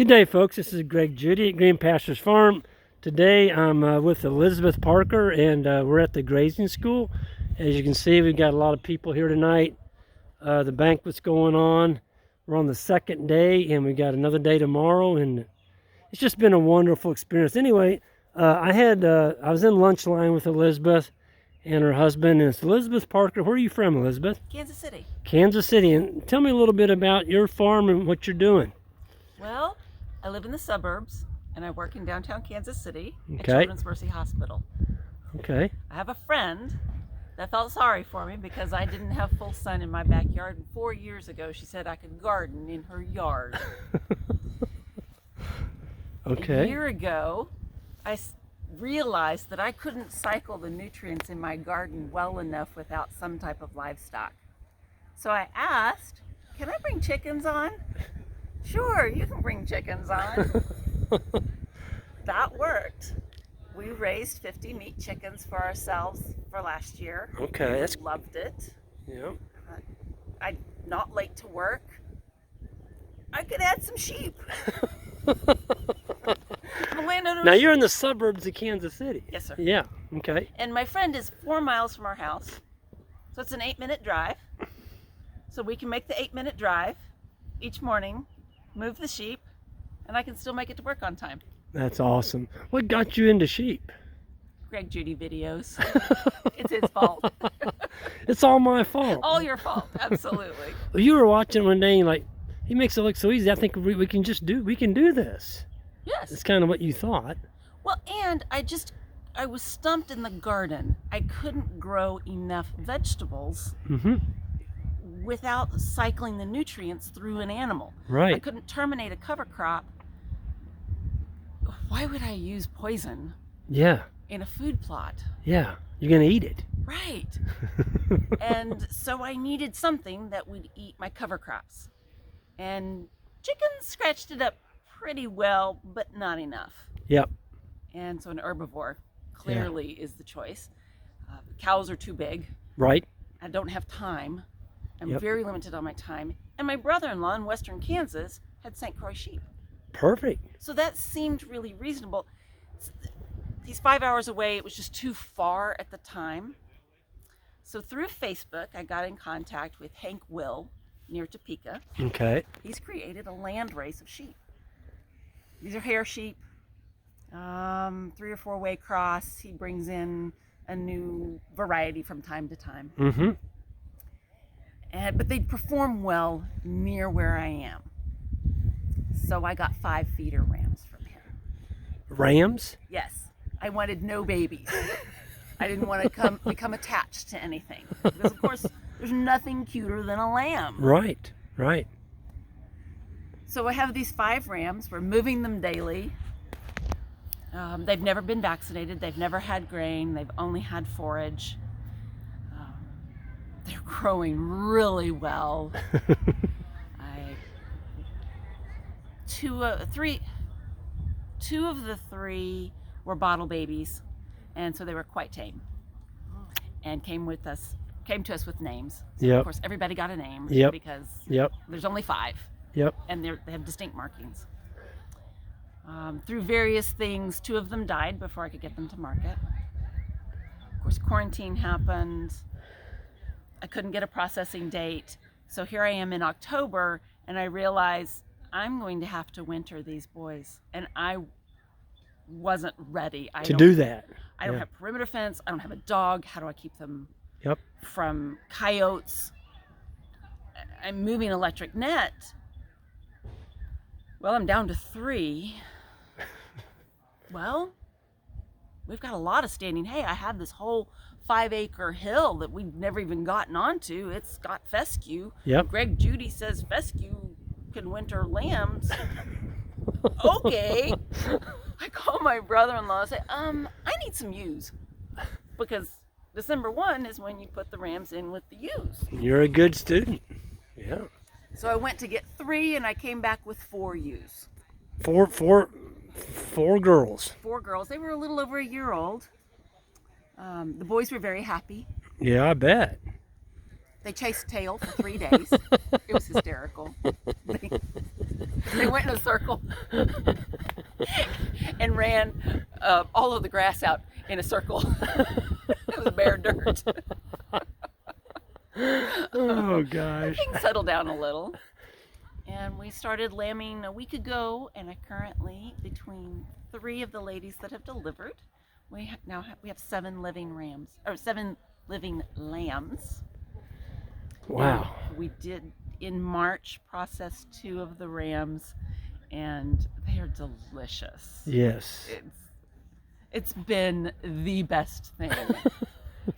Good day, folks. This is Greg Judy at Green Pastures Farm. Today I'm with Elizabeth Parker, and we're at the grazing school. As you can see, we've got a lot of people here tonight. The banquet's going on. We're on the second day, and we got another day tomorrow, and it's just been a wonderful experience. Anyway, I was in lunch line with Elizabeth and her husband, and it's Elizabeth Parker. Where are you from, Elizabeth? Kansas City. Kansas City. And tell me a little bit about your farm and what you're doing. Well, I live in the suburbs and I work in downtown Kansas City at Okay. Children's Mercy Hospital. Okay. I have a friend that felt sorry for me because I didn't have full sun in my backyard. And 4 years ago, she said I could garden in her yard. Okay. A year ago, I realized that I couldn't cycle the nutrients in my garden well enough without some type of livestock. So I asked, can I bring chickens on? Sure, you can bring chickens on. That worked. We raised 50 meat chickens for ourselves for last year. Okay, that's Loved it. yeah. I'm not late to work. I could add some sheep. The landowner Now you're in the suburbs of Kansas City. Yes, sir. Yeah. Okay. And my friend is 4 miles from our house. So it's an 8-minute drive. So we can make the 8-minute drive each morning, move the sheep, and I can still make it to work on time. That's awesome. What got you into sheep? Greg Judy videos. It's his fault. It's all my fault. All your fault. Absolutely. Well, you were watching one day and like, he makes it look so easy. I think we can do this. Yes. It's kind of what you thought. Well, and I was stumped in the garden. I couldn't grow enough vegetables Mm-hmm. without cycling the nutrients through an animal. Right. I couldn't terminate a cover crop. Why would I use poison Yeah. in a food plot? Yeah. You're gonna eat it. Right. And so I needed something that would eat my cover crops. And chickens scratched it up pretty well, but not enough. Yep. And so an herbivore clearly is the choice. Cows are too big. Right. I don't have time. I'm Yep. very limited on my time. And my brother-in-law in western Kansas had St. Croix sheep. Perfect. So that seemed really reasonable. He's 5 hours away. It was just too far at the time. So through Facebook, I got in contact with Hank Will near Topeka. Okay. He's created a land race of sheep. These are hair sheep, 3 or 4 way cross. He brings in a new variety from time to time. Mm-hmm. But they perform well near where I am. So I got 5 feeder rams from him. Rams? Yes, I wanted no babies. I didn't want to become attached to anything. Because of course, there's nothing cuter than a lamb. Right. Right. So I have these 5 rams. We're moving them daily. They've never been vaccinated. They've never had grain. They've only had forage. They're growing really well. Two of the 3 were bottle babies, and so they were quite tame. And came to us with names. So Yep. Of course, everybody got a name. Yep. Because Yep. there's only 5. Yep. And they have distinct markings. Through various things, 2 of them died before I could get them to market. Of course, quarantine happened. I couldn't get a processing date. So here I am in October, and I realize I'm going to have to winter these boys. And I wasn't ready. To do that. I don't Yeah. have perimeter fence. I don't have a dog. How do I keep them Yep. from coyotes? I'm moving electric net. Well, I'm down to 3. Well, we've got a lot of standing hay. I have this whole 5-acre hill that we've never even gotten onto. It's got fescue. Yep. Greg Judy says fescue can winter lambs. Okay. I call my brother-in-law and say, I need some ewes. Because December 1 is when you put the rams in with the ewes. You're a good student. Yeah. So I went to get 3 and I came back with 4 ewes. Four girls. 4 girls. They were a little over a year old. The boys were very happy. Yeah, I bet. They chased tail for 3 days. It was hysterical. They went in a circle and ran all of the grass out in a circle. It was bare dirt. Oh gosh. Things settled down a little. And we started lambing a week ago, and I currently, between 3 of the ladies that have delivered, we have 7 living lambs. Wow. And we did in March process 2 of the rams, and they are delicious. Yes. It's been the best thing.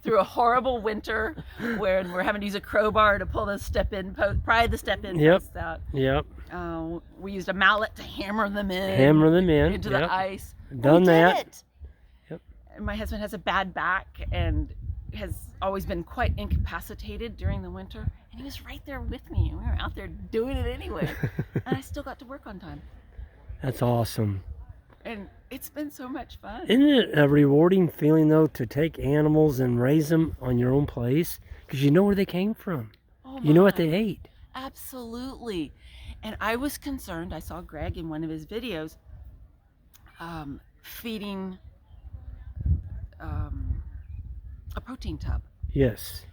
Through a horrible winter when we're having to use a crowbar to pull pry the step-in posts out. Yep. We used a mallet to hammer them in. Into the ice. Done that. Did it. Yep. And my husband has a bad back and has always been quite incapacitated during the winter. And he was right there with me. We were out there doing it anyway. And I still got to work on time. That's awesome. And it's been so much fun. Isn't it a rewarding feeling, though, to take animals and raise them on your own place? Because you know where they came from. Oh, you know what they ate. Absolutely. And I was concerned. I saw Greg in one of his videos feeding a protein tub. Yes.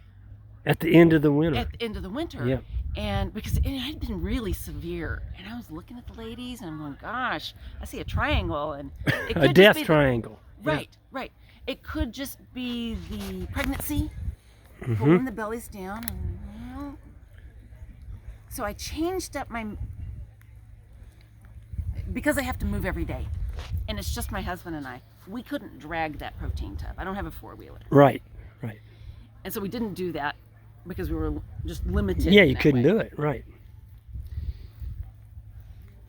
At the end of the winter. At the end of the winter. Yeah. And because it had been really severe, and I was looking at the ladies, and I'm going, gosh, I see a triangle, and it could a death triangle. Right. It could just be the pregnancy, pulling the bellies down, and so I changed up because I have to move every day, and it's just my husband and I. We couldn't drag that protein tub. I don't have a 4-wheeler. Right. And so we didn't do that because we were just limited. Yeah, you couldn't do it. Right.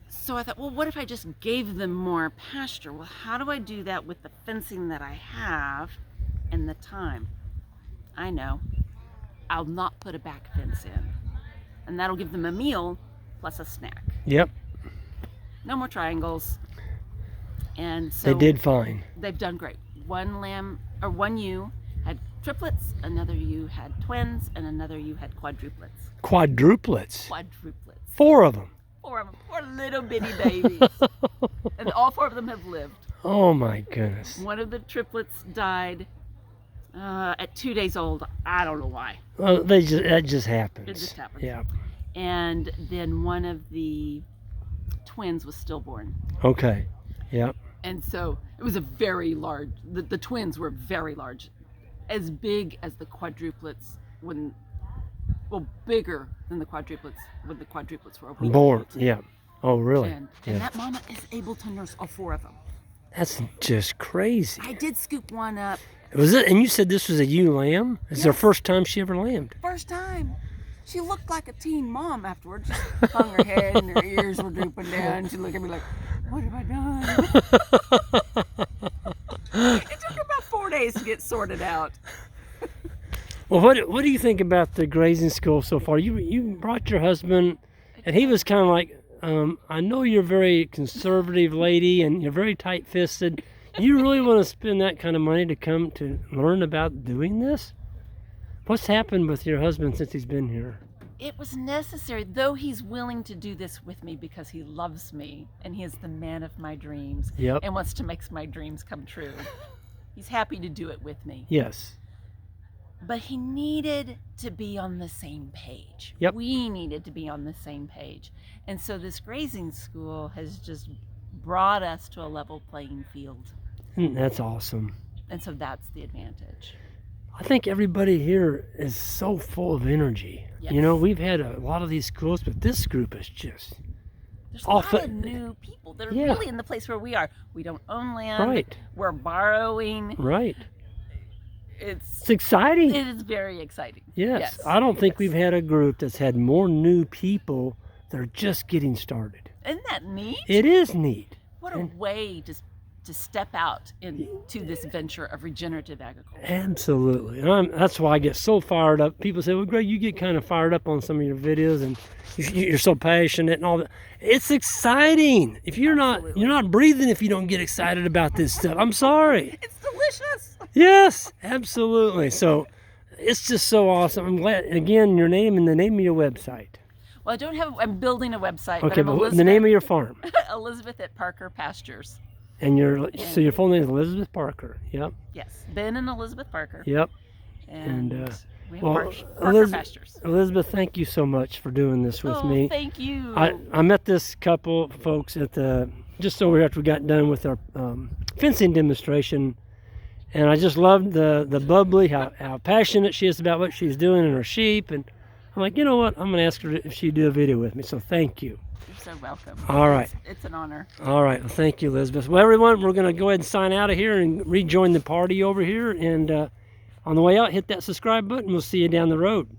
So I thought, well, what if I just gave them more pasture? Well, how do I do that with the fencing that I have and the time? I know. I'll not put a back fence in. And that'll give them a meal plus a snack. Yep. No more triangles. And so they did fine. They've done great. One ewe had triplets, another ewe had twins, and another ewe had quadruplets. Quadruplets? 4 of them. 4 of them. 4 little bitty babies. And all 4 of them have lived. Oh my goodness. One of the triplets died at 2 days old. I don't know why. Well, that just happens. It just happens. Yeah. And then one of the twins was stillborn. Okay. Yep. And so it was a very large, the twins were very large, as big as the quadruplets bigger than the quadruplets when the quadruplets were born. Yeah. Oh, really? And that mama is able to nurse all 4 of them. That's just crazy. I did scoop one up. Was it? And you said this was a ewe lamb? It's her first time she ever lambed. First time. She looked like a teen mom afterwards. She hung her head and her ears were drooping down. She looked at me like, what have I done? It took her about 4 days to get sorted out. Well, what do you think about the grazing school so far? You brought your husband, and he was kind of like, I know you're a very conservative lady and you're very tight-fisted. You really want to spend that kind of money to come to learn about doing this? What's happened with your husband since he's been here? It was necessary, though he's willing to do this with me because he loves me and he is the man of my dreams and wants to make my dreams come true. He's happy to do it with me. Yes. But he needed to be on the same page. Yep. We needed to be on the same page. And so this grazing school has just brought us to a level playing field. That's awesome. And so that's the advantage. I think everybody here is so full of energy. Yes. You know, we've had a lot of these schools, but this group is just... There's a lot of new people that are really in the place where we are. We don't own land. Right. We're borrowing. Right. It's exciting. It is very exciting. Yes. I don't think we've had a group that's had more new people that are just getting started. Isn't that neat? It is neat. What a way to step out into this venture of regenerative agriculture. Absolutely. And that's why I get so fired up. People say, well, Greg, you get kind of fired up on some of your videos and you're so passionate and all that. It's exciting. If you're not breathing if you don't get excited about this stuff. I'm sorry. It's delicious. Yes, absolutely. So it's just so awesome. I'm glad, again, your name and the name of your website. Well, I don't have, I'm building a website. Okay, but but the name of your farm. Elizabeth at Parker Pastures. And so your full name is Elizabeth Parker. Yep. Yes, Ben and Elizabeth Parker. Yep. And we have well, Parker Pastures. Elizabeth, thank you so much for doing this with me. Thank you. I met this couple folks at just over after we got done with our fencing demonstration, and I just loved the bubbly, how passionate she is about what she's doing and her sheep. And I'm like, you know what? I'm going to ask her if she'd do a video with me. So thank you. You're so welcome. All right. It's an honor. All right. Well, thank you, Elizabeth. Well, everyone, we're going to go ahead and sign out of here and rejoin the party over here. And on the way out, hit that subscribe button. We'll see you down the road.